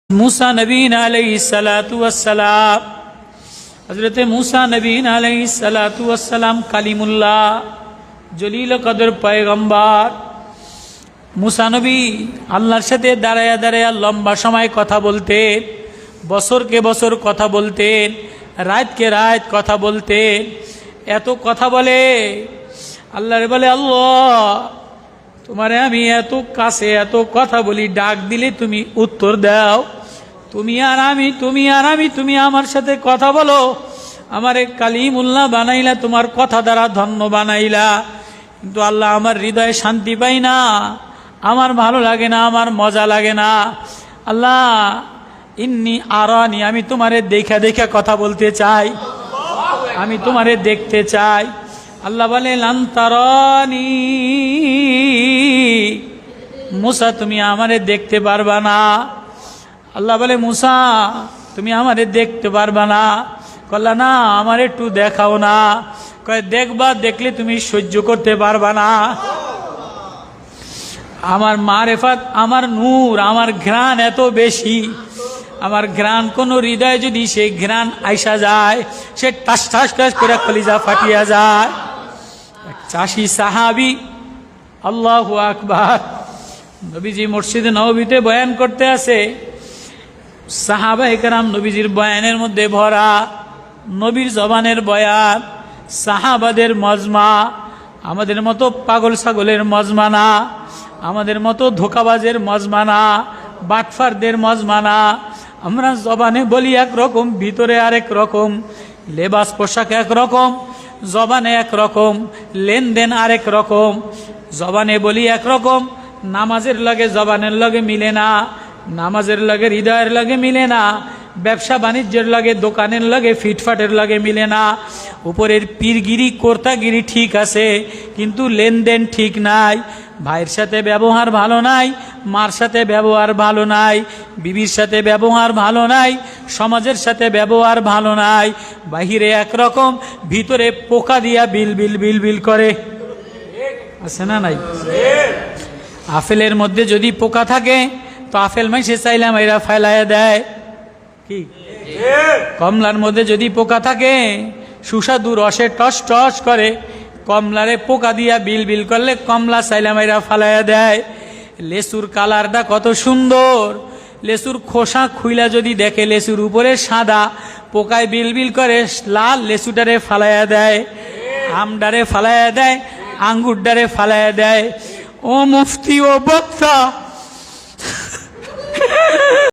मूसा नबीन अलैहिस्सलाम हज़रत मूसा नबीन अलैहिस्सलाम कालिमुल्लाह जलील कदर पैगम्बर मूसा नबी আল্লাহর সাথে দাঁড়ায়া দাঁড়ায়া লম্বা সময় কথা বলতেন, বছরকে বছর কথা বলতেন, রাতকে রাত কথা বলতেন। এত কথা বলে আল্লাহরে বলে, আল্লাহ তোমারে আমি এত কাছে এত কথা বলি, ডাক দিলে তুমি উত্তর দাও। তুমি আর আমি তুমি আমার সাথে কথা বলো। আমারে কালিমুল্লাহ বানাইলা, তোমার কথা দ্বারা ধন্য বানাইলা, কিন্তু আল্লাহ আমার হৃদয়ে শান্তি পাই না, আমার ভালো লাগে না, আমার মজা লাগে না। আল্লাহ ইন্নি আরানি, আমি তোমারে দেখা দেখা কথা বলতে চাই, আমি তোমারে দেখতে চাই। আল্লাহ বলে লান তারানি, মুসা তুমি আমারে দেখতে পারবা না। আল্লাহ বলে মুসা তুমি আমারে দেখতে পারবা না। কল্লা না আমার একটু দেখাও না। কয় দেখবা, দেখলে তুমি সহ্য করতে পারবা না। আমার মারেফাত, আমার নূর, আমার ঘ্রাণ এত বেশি, আমার ঘ্রাণ কোন হৃদয় যদি সেই ঘ্রাণ আইসা যায়, সে টাস টাস টাস করে কলিজা ফাটিয়া যায়। চাষি সাহাবি, আল্লাহু আকবার, নবীজি মসজিদে নববীতে বয়ান করতে আছে, সাহাবায়ে কেরাম নবীজির বয়ানের মধ্যে ভরা, নবীর জবানের বয়ান, সাহাবাদের মজমা, আমাদের মতো পাগল ছাগলের মজমা না, আমাদের মতো ধোকাবাজের মজমা না, বাটফারদের মজমা না। আমরা জবানে বলি একরকম, ভিতরে আরেক রকম, লেবাস পোশাক একরকম, জবানে একরকম, লেনদেন আরেক রকম। জবানে বলি একরকম, নামাজের লগে জবানের লগে মিলে না, নামাজের লগে হৃদয়ের লগে মিলে না, ব্যবসা বাণিজ্যের লগে দোকানের লগে ফিটফাটের লগে মিলে না। উপরের পীরগিরি কর্তাগিরি ঠিক আছে, কিন্তু লেনদেন ঠিক নাই। ভাইয়ের সাথে ব্যবহার ভালো নাই, মার সাথে ব্যবহার ভালো নাই, বিবির সাথে ব্যবহার ভালো নাই, সমাজের সাথে ব্যবহার ভালো নাই। বাহিরে একরকম, ভিতরে পোকা দিয়া বিল বিল বিল বিল করে, আছে না নাই? আপেলের মধ্যে যদি পোকা থাকে তো আপেল মাইসে চাইলাম এরা ফেলাইয়া দেয় কি? কমলার মধ্যে যদি পোকা থাকে, সুস্বাদু রসে টস টস করে, কমলারে পোকা দিয়া বিল বিল করলে কমলা চাইলাম এরা ফালাইয়া দেয়। লেচুর কালারটা কত সুন্দর, লেচুর খোসা খুইলা যদি দেখে লেচুর উপরে সাদা, পোকায় বিল বিল করে লাল, লেচুটারে ফালাইয়া দেয়, আমডারে ফালাইয়া দেয়, আঙ্গুরডারে ফালাইয়া দেয়। ও মুফতি, ও বক্তা,